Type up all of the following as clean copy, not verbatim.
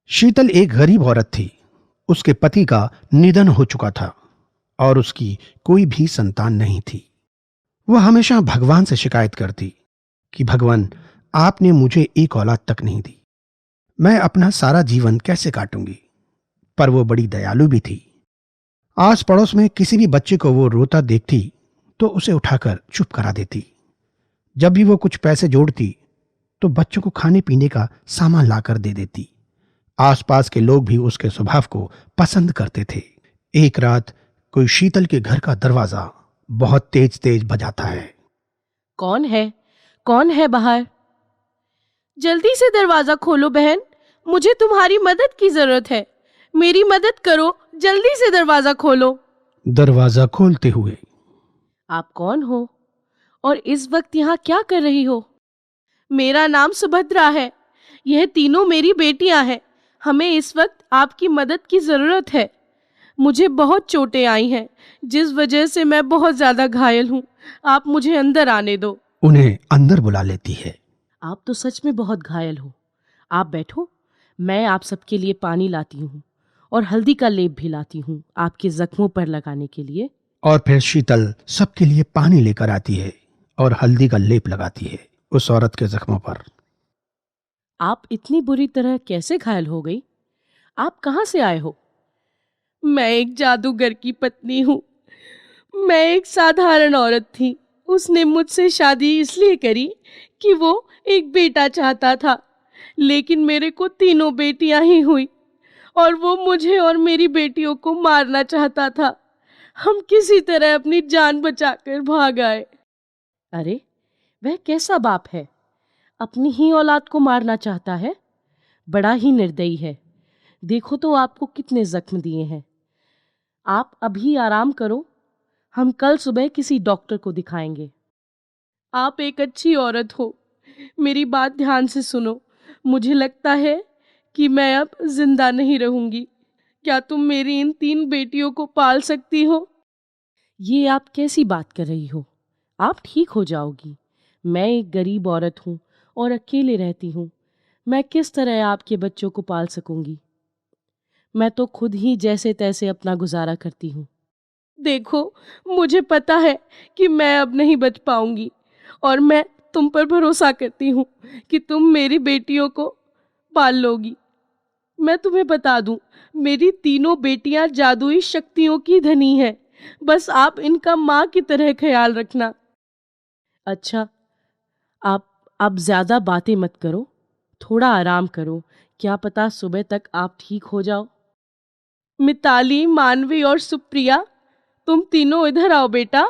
शीतल एक गरीब औरत थी। उसके पति का निधन हो चुका था और उसकी कोई भी संतान नहीं थी। वह हमेशा भगवान से शिकायत करती कि भगवान, आपने मुझे एक औलाद तक नहीं दी। मैं अपना सारा जीवन कैसे काटूंगी। पर वो बड़ी दयालु भी थी। आस पड़ोस में किसी भी बच्चे को वो रोता देखती तो उसे उठाकर चुप करा देती। जब भी वो कुछ पैसे जोड़ती तो बच्चों को खाने पीने का सामान लाकर दे देती। आसपास के लोग भी उसके स्वभाव को पसंद करते थे। एक रात कोई शीतल के घर का दरवाजा बहुत तेज तेज बजाता है। कौन है? कौन है बाहर? जल्दी से दरवाजा खोलो बहन, मुझे तुम्हारी मदद की जरूरत है। मेरी मदद करो, जल्दी से दरवाजा खोलो। दरवाजा खोलते हुए, आप कौन हो और इस वक्त यहाँ क्या कर रही हो? मेरा नाम सुभद्रा है। यह तीनों मेरी बेटियां हैं। हमें इस वक्त आपकी मदद की जरूरत है। मुझे बहुत चोटें आई हैं, जिस वजह से मैं बहुत ज्यादा घायल हूँ। आप मुझे अंदर आने दो। उन्हें अंदर बुला लेती है। आप तो सच में बहुत घायल हो। आप बैठो, मैं आप सबके लिए पानी लाती हूँ और हल्दी का लेप भी लाती हूँ आपके जख्मों पर लगाने के लिए। और फिर शीतल सबके लिए पानी लेकर आती है और हल्दी का लेप लगाती है उस औरत के जख्मों पर। आप इतनी बुरी तरह कैसे घायल हो गई? आप कहाँ से आए हो? मैं एक जादूगर की पत्नी हूँ। मैं एक साधारण औरत थी। उसने मुझसे शादी इसलिए करी कि वो एक बेटा चाहता था, लेकिन मेरे को तीनों बेटियां ही हुई और वो मुझे और मेरी बेटियों को मारना चाहता था। हम किसी तरह अपनी जान बचाकर भाग आए। अरे, वह कैसा बाप है, अपनी ही औलाद को मारना चाहता है? बड़ा ही निर्दयी है। देखो तो आपको कितने जख्म दिए हैं। आप अभी आराम करो, हम कल सुबह किसी डॉक्टर को दिखाएंगे। आप एक अच्छी औरत हो, मेरी बात ध्यान से सुनो। मुझे लगता है कि मैं अब जिंदा नहीं रहूंगी। क्या तुम मेरी इन 3 बेटियों को पाल सकती हो? ये आप कैसी बात कर रही हो? आप ठीक हो जाओगी। मैं एक गरीब औरत हूँ और अकेले रहती हूँ। मैं किस तरह आपके बच्चों को पाल सकूंगी? मैं तो खुद ही जैसे तैसे अपना गुजारा करती हूँ। देखो, मुझे पता है कि मैं अब नहीं बच पाऊंगी और मैं तुम पर भरोसा करती हूँ कि तुम मेरी बेटियों को पाल लोगी। मैं तुम्हें बता दूं, मेरी तीनों बेटियां जादुई शक्तियों की धनी हैं। बस आप इनका माँ की तरह ख्याल रखना। अच्छा, आप अब ज्यादा बातें मत करो, थोड़ा आराम करो। क्या पता सुबह तक आप ठीक हो जाओ। मिताली, मानवी और सुप्रिया, तुम तीनों इधर आओ बेटा।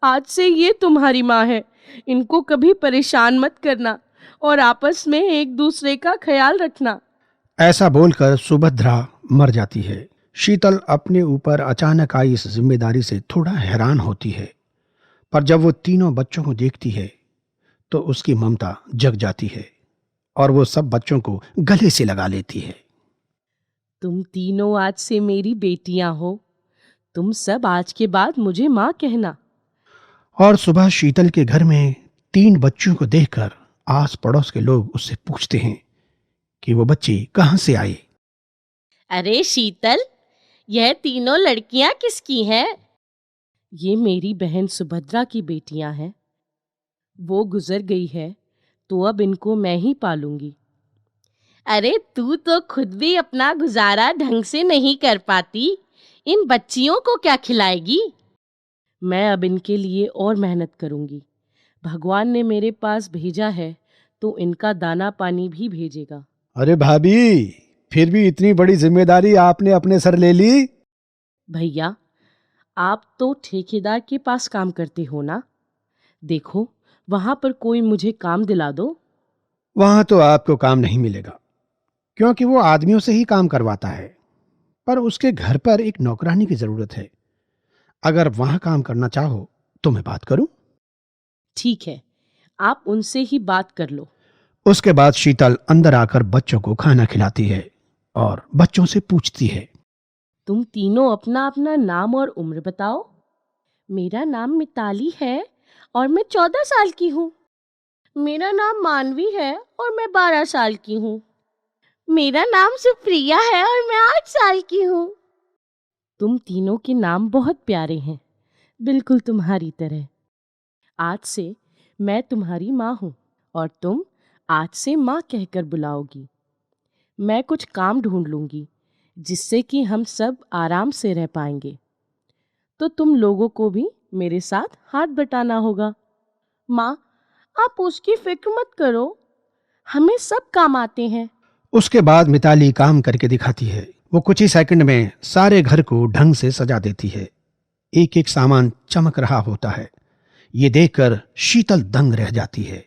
आज से ये तुम्हारी माँ है। इनको कभी परेशान मत करना और आपस में एक दूसरे का ख्याल रखना। ऐसा बोलकर सुभद्रा मर जाती है। शीतल अपने ऊपर अचानक आई इस जिम्मेदारी से थोड़ा हैरान होती है, पर जब वो तीनों बच्चों को देखती है तो उसकी ममता जग जाती है और वो सब बच्चों को गले से लगा लेती है। तुम तीनों आज से मेरी बेटियां हो। तुम सब आज के बाद मुझे माँ कहना। और सुबह शीतल के घर में 3 बच्चों को देखकर आस पड़ोस के लोग उससे पूछते हैं कि वो बच्चे कहाँ से आए। अरे शीतल, यह तीनों लड़कियां किसकी हैं? ये मेरी बहन सुभद्रा की बेटियां हैं। वो गुजर गई है तो अब इनको मैं ही पालूंगी। अरे तू तो खुद भी अपना गुजारा ढंग से नहीं कर पाती, इन बच्चियों को क्या खिलाएगी? मैं अब इनके लिए और मेहनत करूंगी। भगवान ने मेरे पास भेजा है तो इनका दाना पानी भी भेजेगा। अरे भाभी, फिर भी इतनी बड़ी जिम्मेदारी आपने अपने सर ले ली। भैया, आप तो ठेकेदार के पास काम करते हो ना? देखो, वहां पर कोई मुझे काम दिला दो। वहां तो आपको काम नहीं मिलेगा, क्योंकि वो आदमियों से ही काम करवाता है। पर उसके घर पर एक नौकरानी की जरूरत है। अगर वहां काम करना चाहो तो मैं बात करूं। ठीक है, आप उनसे ही बात कर लो। उसके बाद शीतल अंदर आकर बच्चों को खाना खिलाती है और बच्चों से पूछती है। तुम तीनों अपना अपना नाम और उम्र बताओ। मेरा नाम मिताली है और मैं 14 साल की हूँ। मेरा नाम मानवी है और मैं 12 साल की हूँ। मेरा नाम सुप्रिया है और मैं 8 साल की हूँ। तुम तीनों के नाम बहुत प्यारे हैं, बिल्कुल तुम्हारी तरह। आज से मैं तुम्हारी माँ हूँ और तुम आज से माँ कहकर बुलाओगी। मैं कुछ काम ढूंढ लूँगी जिससे कि हम सब आराम से रह पाएंगे। तो तुम लोगों को भी मेरे साथ हाथ बटाना होगा। माँ, आप उसकी फिक्र मत करो, हमें सब काम आते हैं। उसके बाद मिताली काम करके दिखाती है। वो कुछ ही सेकंड में सारे घर को ढंग से सजा देती है। एक एक सामान चमक रहा होता है। ये देखकर शीतल दंग रह जाती है।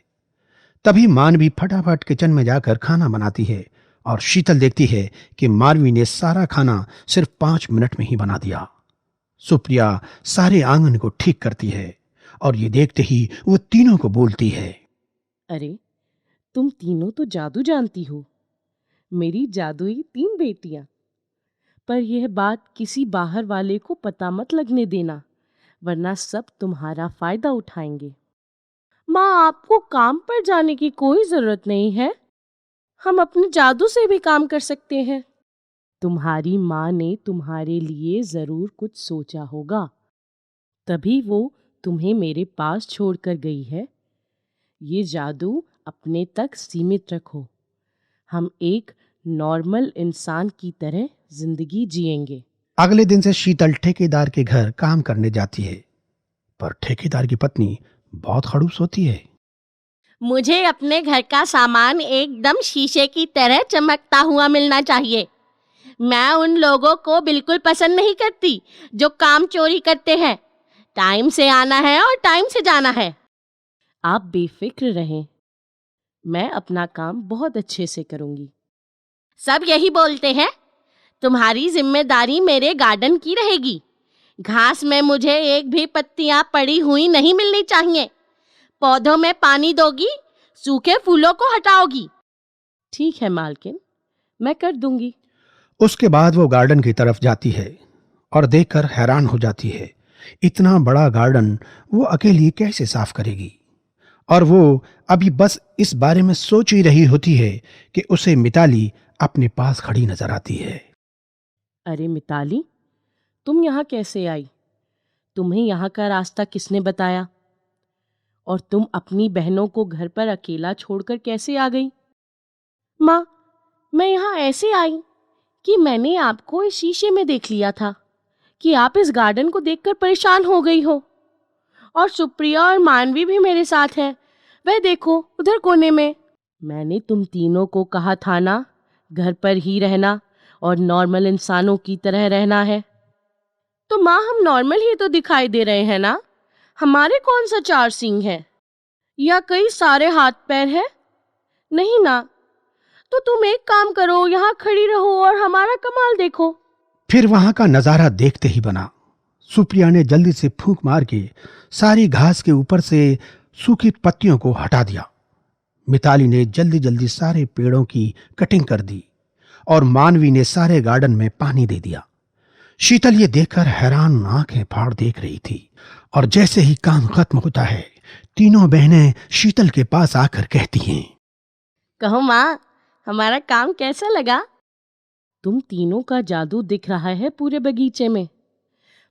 तभी मानवी फटाफट किचन में जाकर खाना बनाती है और शीतल देखती है कि मानवी ने सारा खाना सिर्फ 5 मिनट में ही बना दिया। सुप्रिया सारे आंगन को ठीक करती है और ये देखते ही वो तीनों को बोलती है, अरे, तुम तीनों तो जादू जानती हो। मेरी जादुई 3 बेटियां। पर यह बात किसी बाहर वाले को पता मत लगने देना, वरना सब तुम्हारा फायदा उठाएंगे। माँ, आपको काम पर जाने की कोई जरूरत नहीं है, हम अपने जादू से भी काम कर सकते हैं। तुम्हारी माँ ने तुम्हारे लिए जरूर कुछ सोचा होगा, तभी वो तुम्हें मेरे पास छोड़कर गई है। ये जादू अपने तक सीमित रखो। हम एक नॉर्मल इंसान की तरह जिंदगी जिएंगे। अगले दिन से शीतल ठेकेदार के घर काम करने जाती है, पर ठेकेदार की पत्नी बहुत खड़ूस होती है। मुझे अपने घर का सामान एकदम शीशे की तरह चमकता हुआ मिलना चाहिए। मैं उन लोगों को बिल्कुल पसंद नहीं करती जो काम चोरी करते हैं। टाइम से आना है और टाइम से जाना है। आप बेफिक्र रहें, मैं अपना काम बहुत अच्छे से करूंगी। सब यही बोलते हैं। तुम्हारी जिम्मेदारी मेरे गार्डन की रहेगी। घास में मुझे एक भी पत्तियां पड़ी हुई नहीं मिलनी चाहिए। पौधों में पानी दोगी, सूखे फूलों को हटाओगी। ठीक है मालकिन, मैं कर दूंगी। उसके बाद वो गार्डन की तरफ जाती है और देखकर हैरान हो जाती है। इतना बड़ा गार्डन वो अकेली कैसे साफ करेगी? और वो अभी बस इस बारे में सोच ही रही होती है कि उसे मिताली अपने पास खड़ी नजर आती है। अरे मिताली, तुम यहाँ कैसे आई? तुम्हें यहाँ का रास्ता किसने बताया? और तुम अपनी बहनों को घर पर अकेला छोड़कर कैसे आ गई? माँ, मैं यहाँ ऐसे आई कि मैंने आपको इस शीशे में देख लिया था कि आप इस गार्डन को देखकर परेशान हो गई हो। और सुप्रिया और मानवी भी मेरे साथ है। वह देखो उधर कोने में। मैंने तुम तीनों को कहा था ना, घर पर ही रहना और नॉर्मल इंसानों की तरह रहना है। तो माँ, हम नॉर्मल ही तो दिखाई दे रहे हैं ना। हमारे कौन सा 4 सींग है या कई सारे हाथ पैर है? नहीं ना। तो तुम एक काम करो, यहाँ खड़ी रहो और हमारा कमाल देखो। फिर वहां का नजारा देखते ही बना। सुप्रिया ने जल्दी से फूंक मार के सारी घास के ऊपर से सूखी पत्तियों को हटा दिया। मिताली ने जल्दी जल्दी सारे पेड़ों की कटिंग कर दी और मानवी ने सारे गार्डन में पानी दे दिया। शीतल ये देखकर हैरान आंखें फाड़ देख रही थी और जैसे ही काम खत्म होता है, तीनों बहनें शीतल के पास आकर कहती हैं, कहो माँ, हमारा काम कैसा लगा? तुम तीनों का जादू दिख रहा है पूरे बगीचे में।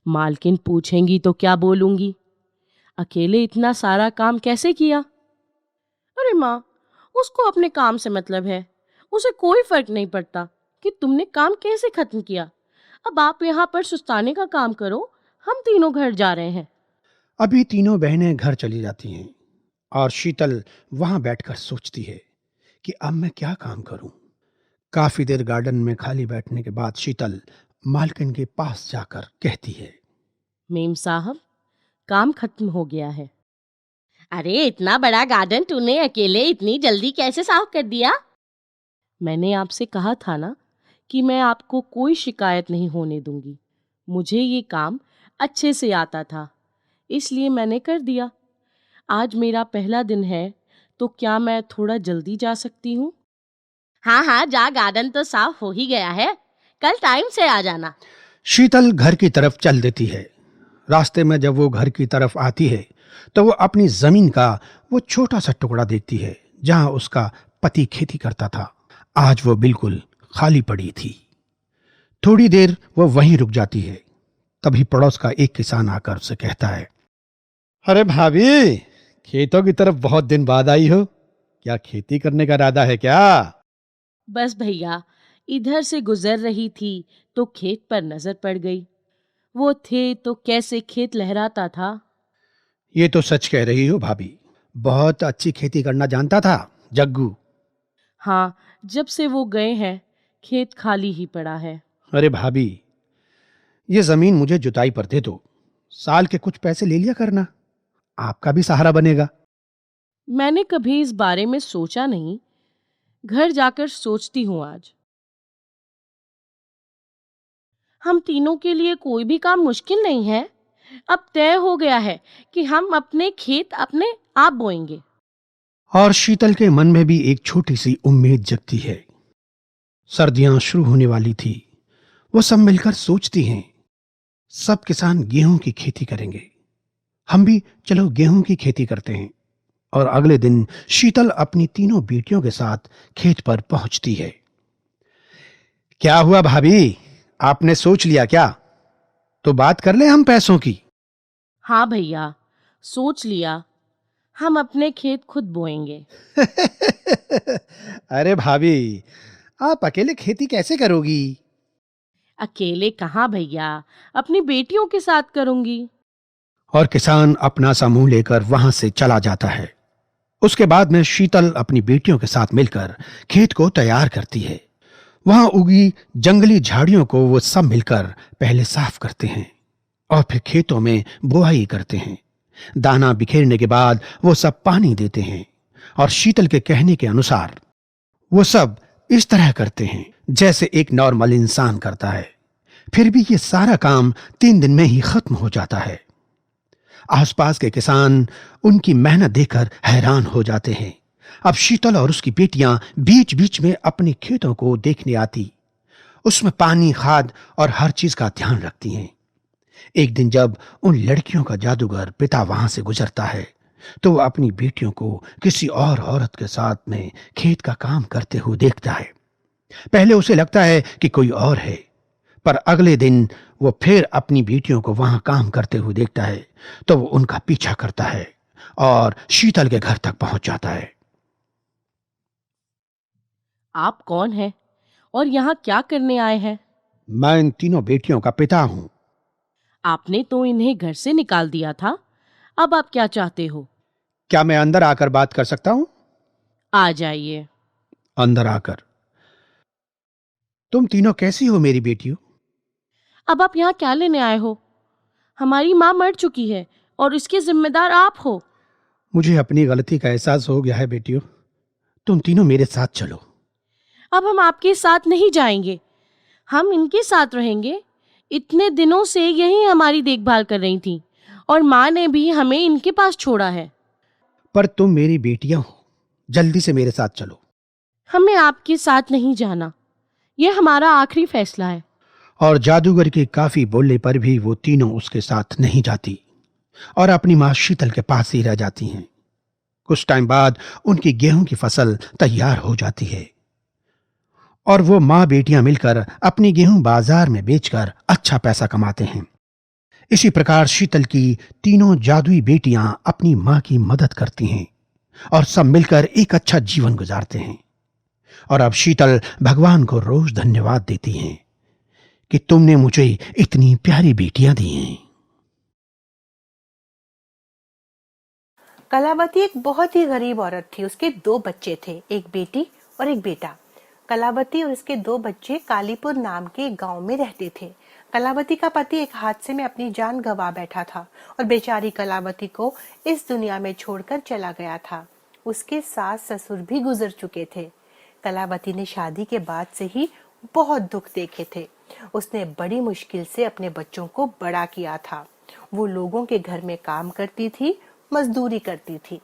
मालकिन पूछेंगी तो क्या बोलूंगी? अकेले इतना सारा काम कैसे किया? अरे माँ, उसको अपने काम से मतलब है। उसे कोई फर्क नहीं पड़ता कि तुमने काम कैसे खत्म किया। अब आप यहाँ पर सुस्ताने का काम करो, हम तीनों घर जा रहे हैं। अभी तीनों बहनें घर चली जाती हैं और शीतल वहां बैठकर सोचती है कि अब मैं क्या काम करूं। काफी देर गार्डन में खाली बैठने के बाद शीतल मालकिन के पास जाकर कहती है, मेम साहब, काम खत्म हो गया है। अरे, इतना बड़ा गार्डन तूने अकेले इतनी जल्दी कैसे साफ कर दिया? मैंने आपसे कहा था ना कि मैं आपको कोई शिकायत नहीं होने दूंगी। मुझे ये काम अच्छे से आता था, इसलिए मैंने कर दिया। आज मेरा पहला दिन है, तो क्या मैं थोड़ा जल्दी जा सकती हूँ? हाँ हाँ, जा, गार्डन तो साफ हो ही गया है। कल टाइम से आ जाना। शीतल घर की तरफ चल देती है। रास्ते में जब वो घर की तरफ आती है तो वो अपनी जमीन का वो छोटा सा टुकड़ा देखती है जहां उसका पति खेती करता था। आज वो बिल्कुल खाली पड़ी थी। थोड़ी देर वो वहीं रुक जाती है। तभी पड़ोस का एक किसान आकर उसे कहता है, अरे भाभी, खेतों की तरफ बहुत दिन बाद आई हो, क्या खेती करने का इरादा है क्या? बस भैया, इधर से गुजर रही थी तो खेत पर नजर पड़ गई। वो थे तो कैसे खेत लहराता था। ये तो सच कह रही हो भाभी, बहुत अच्छी खेती करना जानता था जग्गू। हाँ, जब से वो गए हैं खेत खाली ही पड़ा है। अरे भाभी, ये जमीन मुझे जुताई पर दे दो, साल के कुछ पैसे ले लिया करना, आपका भी सहारा बनेगा। मैंने कभी इस बारे में सोचा नहीं, घर जाकर सोचती हूँ आज। हम तीनों के लिए कोई भी काम मुश्किल नहीं है। अब तय हो गया है कि हम अपने खेत अपने आप बोएंगे। और शीतल के मन में भी एक छोटी सी उम्मीद जगती है। सर्दियां शुरू होने वाली थी। वो सब मिलकर सोचती हैं, सब किसान गेहूं की खेती करेंगे, हम भी चलो गेहूं की खेती करते हैं। और अगले दिन शीतल अपनी तीनों बेटियों के साथ खेत पर पहुंचती है। क्या हुआ भाभी, आपने सोच लिया क्या? तो बात कर ले हम पैसों की। हाँ भैया, सोच लिया, हम अपने खेत खुद बोएंगे। अरे भाभी, आप अकेले खेती कैसे करोगी? अकेले कहाँ भैया, अपनी बेटियों के साथ करूंगी। और किसान अपना सा मुंह लेकर वहां से चला जाता है। उसके बाद में शीतल अपनी बेटियों के साथ मिलकर खेत को तैयार करती है। वहां उगी जंगली झाड़ियों को वो सब मिलकर पहले साफ करते हैं और फिर खेतों में बुआई करते हैं। दाना बिखेरने के बाद वो सब पानी देते हैं और शीतल के कहने के अनुसार वो सब इस तरह करते हैं जैसे एक नॉर्मल इंसान करता है। फिर भी ये सारा काम 3 दिन में ही खत्म हो जाता है। आसपास के किसान उनकी मेहनत देखकर हैरान हो जाते हैं। अब शीतल और उसकी बेटियां बीच बीच में अपने खेतों को देखने आती, उसमें पानी, खाद और हर चीज का ध्यान रखती हैं। एक दिन जब उन लड़कियों का जादूगर पिता वहां से गुजरता है, तो वो अपनी बेटियों को किसी और औरत के साथ में खेत का काम करते हुए देखता है। पहले उसे लगता है कि कोई और है, पर अगले दिन वो फिर अपनी बेटियों को वहां काम करते हुए देखता है, तो वो उनका पीछा करता है और शीतल के घर तक पहुंच जाता है। आप कौन हैं और यहाँ क्या करने आए हैं? मैं इन तीनों बेटियों का पिता हूं। आपने तो इन्हें घर से निकाल दिया था, अब आप क्या चाहते हो? क्या मैं अंदर आकर बात कर सकता हूं? आ जाइए। अंदर आकर, तुम तीनों कैसी हो मेरी बेटियों? अब आप यहाँ क्या लेने आए हो? हमारी माँ मर चुकी है और इसके जिम्मेदार आप हो। मुझे अपनी गलती का एहसास हो गया है बेटियों, तुम तीनों मेरे साथ चलो। अब हम आपके साथ नहीं जाएंगे, हम इनके साथ रहेंगे। इतने दिनों से यही हमारी देखभाल कर रही थी और माँ ने भी हमें इनके पास छोड़ा है। पर तुम मेरी बेटियां हो, जल्दी से मेरे साथ चलो। हमें आपके साथ नहीं जाना, यह हमारा आखिरी फैसला है। और जादूगर के काफी बोलने पर भी वो तीनों उसके साथ नहीं जाती और अपनी मां शीतल के पास ही रह जाती हैं। कुछ टाइम बाद उनकी गेहूं की फसल तैयार हो जाती है और वो मां बेटियां मिलकर अपनी गेहूं बाजार में बेचकर अच्छा पैसा कमाते हैं। इसी प्रकार शीतल की तीनों जादुई बेटियां अपनी मां की मदद करती हैं और सब मिलकर एक अच्छा जीवन गुजारते हैं। और अब शीतल भगवान को रोज धन्यवाद देती हैं कि तुमने मुझे इतनी प्यारी बेटियां दी हैं। कलावती एक बहुत ही गरीब औरत थी। उसके 2 बच्चे थे, एक बेटी और एक बेटा। कलावती और उसके 2 बच्चे कालीपुर नाम के एक गांव में रहते थे। कलावती का पति एक हादसे में अपनी जान गंवा बैठा था और बेचारी कलावती को इस दुनिया में छोड़कर चला गया था। उसके सास ससुर भी गुजर चुके थे। कलावती ने शादी के बाद से ही बहुत दुख देखे थे। उसने बड़ी मुश्किल से अपने बच्चों को बड़ा किया था। वो लोगों के घर में काम करती थी, मजदूरी करती थी,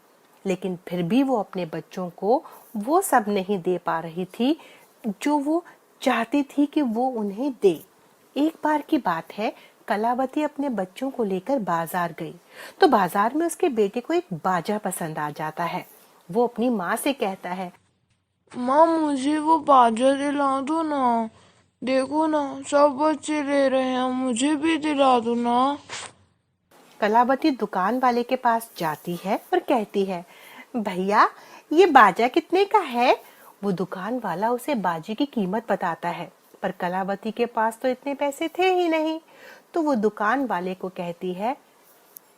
लेकिन फिर भी वो अपने बच्चों को वो सब नहीं दे पा रही थी जो वो चाहती थी कि वो उन्हें दे। एक बार की बात है, कलावती अपने बच्चों को लेकर बाजार गई तो बाजार में उसके बेटे को एक बाजा पसंद आ जाता है। वो अपनी माँ से कहता है, माँ मुझे वो बाजा दिला दो ना। देखो ना सब बच्चे ले रहे हैं, मुझे भी दिला दो ना। कलावती दुकान वाले के पास जाती है और कहती है, भैया ये बाजा कितने का है? वो दुकान वाला उसे बाजे की कीमत बताता है, पर कलावती के पास तो इतने पैसे थे ही नहीं। तो वो दुकान वाले को कहती है,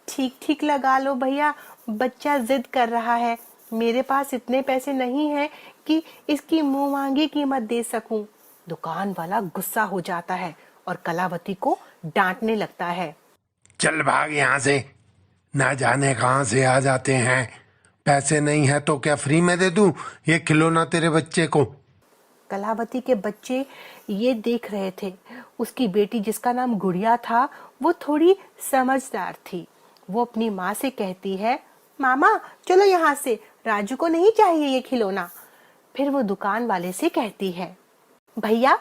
ठीक ठीक लगा लो भैया, बच्चा जिद कर रहा है, मेरे पास इतने पैसे नहीं हैं कि इसकी मुंह मांगी कीमत दे सकूं। दुकान वाला गुस्सा हो जाता है और कलावती को डांटने लगता है। चल भाग यहाँ से, ना जाने कहाँ से आ जाते हैं। पैसे नहीं है तो क्या फ्री में दे दूं ये खिलौना तेरे बच्चे को? कलावती के बच्चे ये देख रहे थे। उसकी बेटी जिसका नाम गुड़िया था, वो थोड़ी समझदार थी। वो अपनी माँ से कहती है, मामा चलो यहाँ से, राजू को नहीं चाहिए ये खिलौना। फिर वो दुकान वाले से कहती है, भैया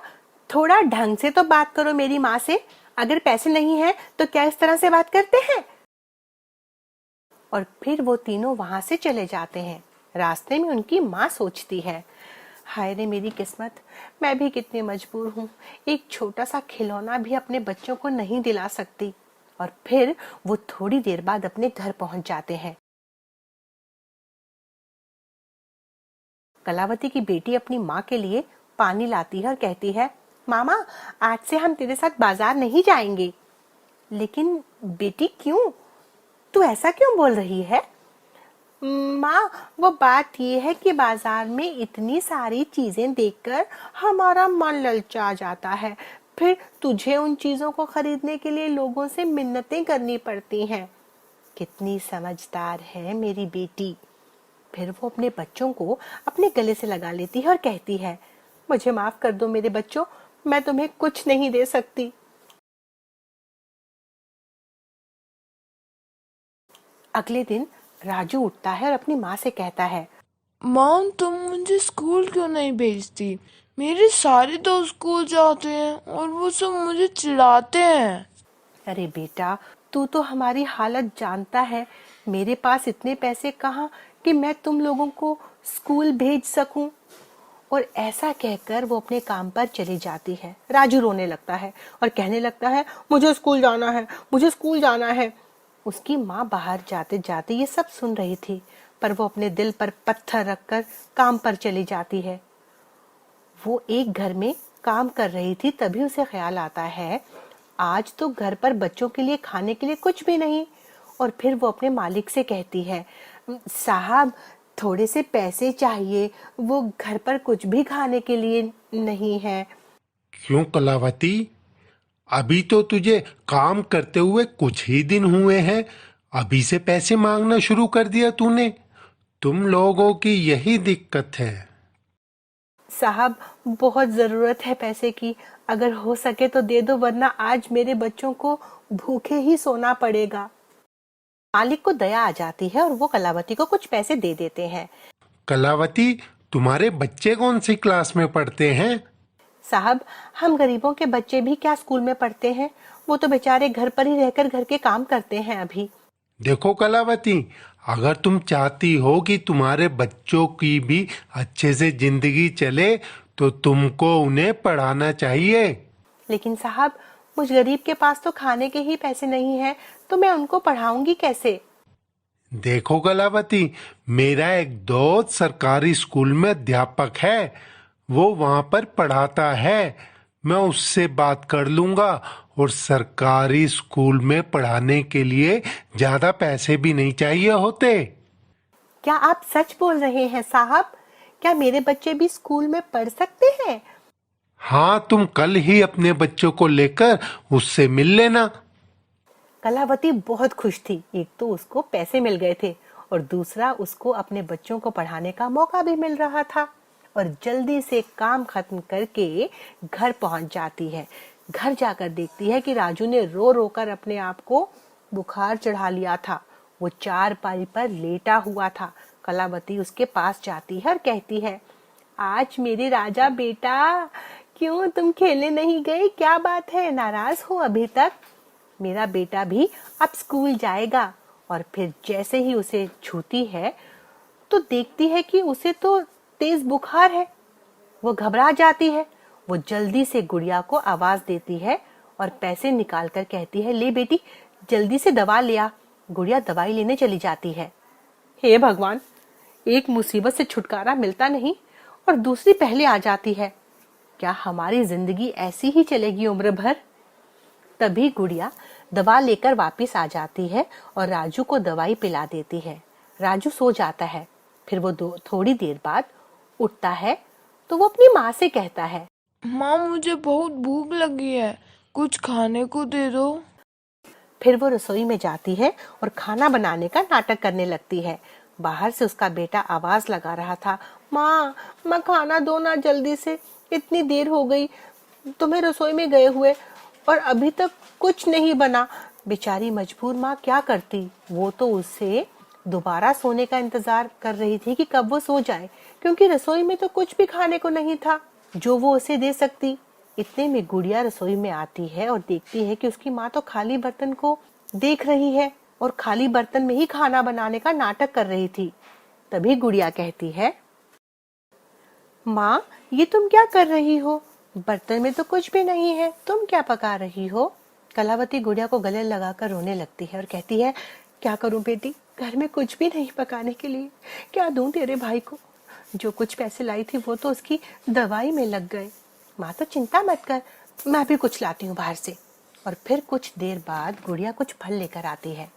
थोड़ा ढंग से तो बात करो मेरी माँ से, अगर पैसे नहीं है तो क्या इस तरह से बात करते हैं? और फिर वो तीनों वहां से चले जाते हैं। रास्ते में उनकी माँ सोचती है, हाय रे मेरी किस्मत, मैं भी कितनी मजबूर हूँ, एक छोटा सा खिलौना भी अपने बच्चों को नहीं दिला सकती। और फिर वो थोड़ी देर बाद अपने घर पहुंच जाते हैं। कलावती की बेटी अपनी माँ के लिए पानी लाती है और कहती है, मामा आज से हम तेरे साथ बाजार नहीं जाएंगे। लेकिन बेटी क्यों? तू ऐसा क्यों बोल रही है? माँ वो बात ये है कि बाजार में इतनी सारी चीजें देखकर हमारा मन ललचा जाता है, फिर तुझे उन चीजों को खरीदने के लिए लोगों से मिन्नतें करनी पड़ती हैं। कितनी समझदार है मेरी बेटी। फिर वो अपने बच्चों को अपने गले से लगा लेती है और कहती है, मुझे माफ कर दो मेरे बच्चों, मैं तुम्हें कुछ नहीं दे सकती। अगले दिन राजू उठता है और अपनी माँ से कहता है, माँ तुम मुझे स्कूल क्यों नहीं भेजती? मेरे सारे दोस्त स्कूल जाते हैं और वो सब मुझे चिढ़ाते हैं। अरे बेटा, तू तो हमारी हालत जानता है, मेरे पास इतने पैसे कहाँ कि मैं तुम लोगों को स्कूल भेज सकूं। और ऐसा कहकर वो अपने काम पर चली जाती है। राजू रोने लगता है और कहने लगता है, मुझे स्कूल जाना है, मुझे स्कूल जाना है। उसकी माँ बाहर जाते जाते ये सब सुन रही थी, पर वो अपने दिल पर पत्थर रखकर काम पर चली जाती है। वो एक घर में काम कर रही थी, तभी उसे ख्याल आता है, आज तो घर पर बच्चों के लिए खाने के लिए कुछ भी नहीं। और फिर वो अपने मालिक से कहती है, साहब थोड़े से पैसे चाहिए, वो घर पर कुछ भी खाने के लिए नहीं है। क्यों कलावती, अभी तो तुझे काम करते हुए कुछ ही दिन हुए हैं, अभी से पैसे मांगना शुरू कर दिया तूने? तुम लोगों की यही दिक्कत है। साहब बहुत जरूरत है पैसे की, अगर हो सके तो दे दो, वरना आज मेरे बच्चों को भूखे ही सोना पड़ेगा। मालिक को दया आ जाती है और वो कलावती को कुछ पैसे दे देते हैं। कलावती, तुम्हारे बच्चे कौन सी क्लास में पढ़ते हैं? साहब हम गरीबों के बच्चे भी क्या स्कूल में पढ़ते हैं, वो तो बेचारे घर पर ही रहकर घर के काम करते हैं अभी। देखो कलावती, अगर तुम चाहती हो कि तुम्हारे बच्चों की भी अच्छे से जिंदगी चले तो तुमको उन्हें पढ़ाना चाहिए। लेकिन साहब मुझ गरीब के पास तो खाने के ही पैसे नहीं हैं, तो मैं उनको पढ़ाऊंगी कैसे? देखो कलावती, मेरा एक दोस्त सरकारी स्कूल में अध्यापक है, वो वहां पर पढ़ाता है, मैं उससे बात कर लूंगा। और सरकारी स्कूल में पढ़ाने के लिए ज्यादा पैसे भी नहीं चाहिए होते। क्या आप सच बोल रहे हैं साहब? क्या मेरे बच्चे भी स्कूल में पढ़ सकते हैं? हाँ, तुम कल ही अपने बच्चों को लेकर उससे मिल लेना। कलावती बहुत खुश थी, एक तो उसको पैसे मिल गए थे और दूसरा उसको अपने बच्चों को पढ़ाने का मौका भी मिल रहा था। और जल्दी से काम खत्म करके घर पहुंच जाती है। घर जाकर देखती है कि राजू ने रो रो कर अपने आप को बुखार चढ़ा लिया था। वो चारपाई पर लेटा हुआ था। कलावती उसके पास जाती है और कहती है, आज मेरे राजा बेटा, क्यों तुम खेलने नहीं गए? क्या बात है, नाराज हो अभी तक? मेरा बेटा भी अब स्कूल जाएगा। और फिर जैसे ही उसे छूती है तो देखती है कि उसे तो तेज बुखार है। वो घबरा जाती है। वो जल्दी से गुड़िया को आवाज देती है और पैसे निकाल कर कहती है, ले बेटी जल्दी से दवा ले आ। गुड़िया दवाई लेने चली जाती है। हे भगवान, एक मुसीबत से छुटकारा मिलता नहीं और दूसरी पहले आ जाती है। क्या हमारी जिंदगी ऐसी ही चलेगी उम्र भर? तभी गुड़िया दवा लेकर वापस आ जाती है और राजू को दवाई पिला देती है। राजू सो जाता है। फिर वो थोड़ी देर बाद उठता है तो वो अपनी माँ से कहता है, माँ मुझे बहुत भूख लगी है, कुछ खाने को दे दो। फिर वो रसोई में जाती है और खाना बनाने का नाटक करने लगती है। बाहर से उसका बेटा आवाज लगा रहा था, माँ खाना दो ना जल्दी से, इतनी देर हो गई तुम्हें रसोई में गए हुए और अभी तक कुछ नहीं बना। बेचारी मजबूर माँ क्या करती, वो तो उससे दोबारा सोने का इंतजार कर रही थी कि कब वो सो जाए, क्योंकि रसोई में तो कुछ भी खाने को नहीं था जो वो उसे दे सकती। इतने में गुड़िया रसोई में आती है और देखती है कि उसकी माँ तो खाली बर्तन को देख रही है और खाली बर्तन में ही खाना बनाने का नाटक कर रही थी। तभी गुड़िया कहती है, माँ ये तुम क्या कर रही हो? बर्तन में तो कुछ भी नहीं है, तुम क्या पका रही हो? कलावती गुड़िया को गले लगाकर रोने लगती है और कहती है, क्या करूं बेटी, घर में कुछ भी नहीं पकाने के लिए। क्या दूं तेरे भाई को? जो कुछ पैसे लाई थी वो तो उसकी दवाई में लग गए। माँ तो चिंता मत कर, मैं भी कुछ लाती हूँ बाहर से। और फिर कुछ देर बाद गुड़िया कुछ फल लेकर आती है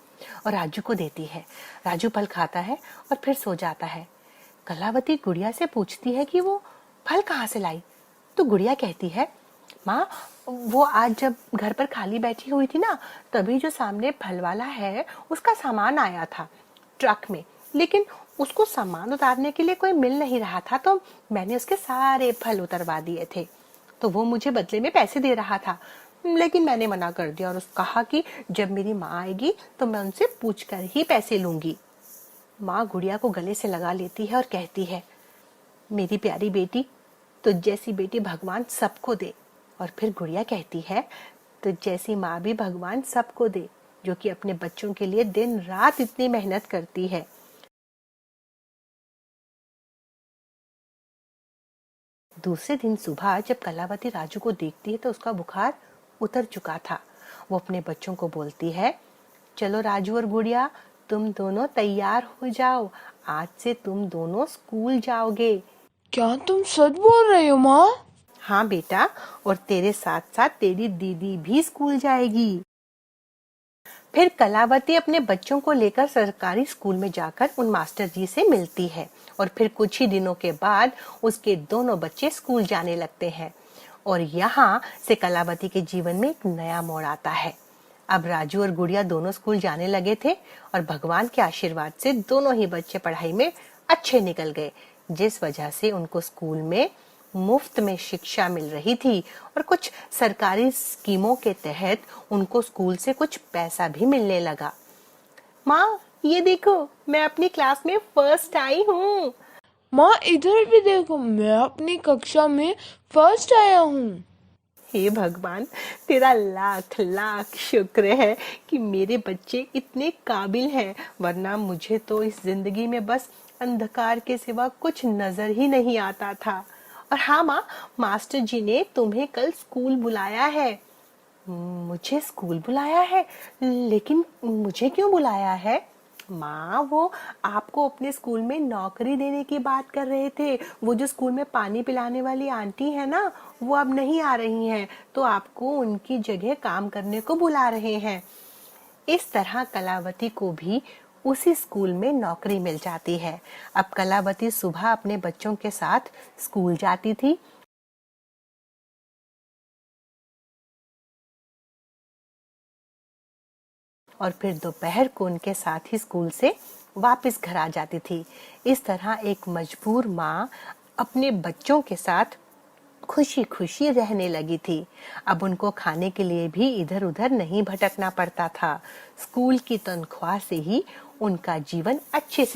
और राजू को देती है। राजू फल खाता है और फिर सो जाता है। कलावती गुड़िया से पूछती है कि वो फल कहाँ से लाई। तो गुड़िया कहती है, माँ वो आज जब घर पर खाली बैठी हुई थी ना, तभी जो सामने फल वाला है उसका सामान आया था ट्रक में, लेकिन उसको सामान उतारने के लिए कोई मिल नहीं रहा था, तो मैंने उसके सारे फल उतरवा दिए थे। तो वो मुझे बदले में पैसे दे रहा था, लेकिन मैंने मना कर दिया और उसने कहा कि जब मेरी माँ आएगी तो मैं उनसे पूछ कर ही पैसे लूंगी। माँ गुड़िया को गले से लगा लेती है और कहती है, मेरी प्यारी बेटी, तुझ जैसी बेटी भगवान सबको दे। और फिर गुड़िया कहती है, तुझ जैसी माँ भी भगवान सबको दे, जो कि अपने बच्चों के लिए दिन रात इतनी मेहनत करती है। दूसरे दिन सुबह जब कलावती राजू को देखती है तो उसका बुखार उतर चुका था। वो अपने बच्चों को बोलती है, चलो राजू और गुड़िया तुम दोनों तैयार हो जाओ, आज से तुम दोनों स्कूल जाओगे। क्या तुम सच बोल रहे हो माँ? हाँ बेटा, और तेरे साथ साथ तेरी दीदी भी स्कूल जाएगी। फिर कलावती अपने बच्चों को लेकर सरकारी स्कूल में जाकर उन मास्टर जी से मिलती है और फिर कुछ ही दिनों के बाद उसके दोनों बच्चे स्कूल जाने लगते हैं। और यहाँ से कलावती के जीवन में एक नया मोड़ आता है। अब राजू और गुड़िया दोनों स्कूल जाने लगे थे और भगवान के आशीर्वाद से दोनों ही बच्चे पढ़ाई में अच्छे निकल गए, जिस वजह से उनको स्कूल में मुफ्त में शिक्षा मिल रही थी और कुछ सरकारी स्कीमों के तहत उनको स्कूल से कुछ पैसा भी मिलने लगा। माँ ये देखो, मैं अपनी क्लास में फर्स्ट आई हूँ। माँ इधर भी देखो, मैं अपनी कक्षा में फर्स्ट आया हूँ। हे भगवान, तेरा लाख लाख शुक्र है कि मेरे बच्चे इतने काबिल हैं, वरना मुझे तो इस जिंदगी में बस अंधकार के सिवा कुछ नजर ही नहीं आता था। और हाँ माँ, मास्टर जी ने तुम्हें कल स्कूल बुलाया है। मुझे स्कूल बुलाया है? लेकिन मुझे क्यों बुलाया है? माँ वो आपको अपने स्कूल में नौकरी देने की बात कर रहे थे। वो जो स्कूल में पानी पिलाने वाली आंटी है ना, वो अब नहीं आ रही हैं, तो आपको उनकी जगह काम करने को बुला रहे हैं। इस तरह कलावती को भी उसी स्कूल में नौकरी मिल जाती है। अब कलावती सुबह अपने बच्चों के साथ स्कूल जाती थी और फिर दोपहर को उनके साथ ही स्कूल से वापस घर आ जाती थी। इस तरह एक मजबूर माँ अपने बच्चों के साथ खुशी खुशी रहने लगी थी। अब उनको खाने के लिए भी इधर उधर नहीं भटकना पड़ता था। स्कूल की तनख्वाह से ही उनका जीवन अच्छे से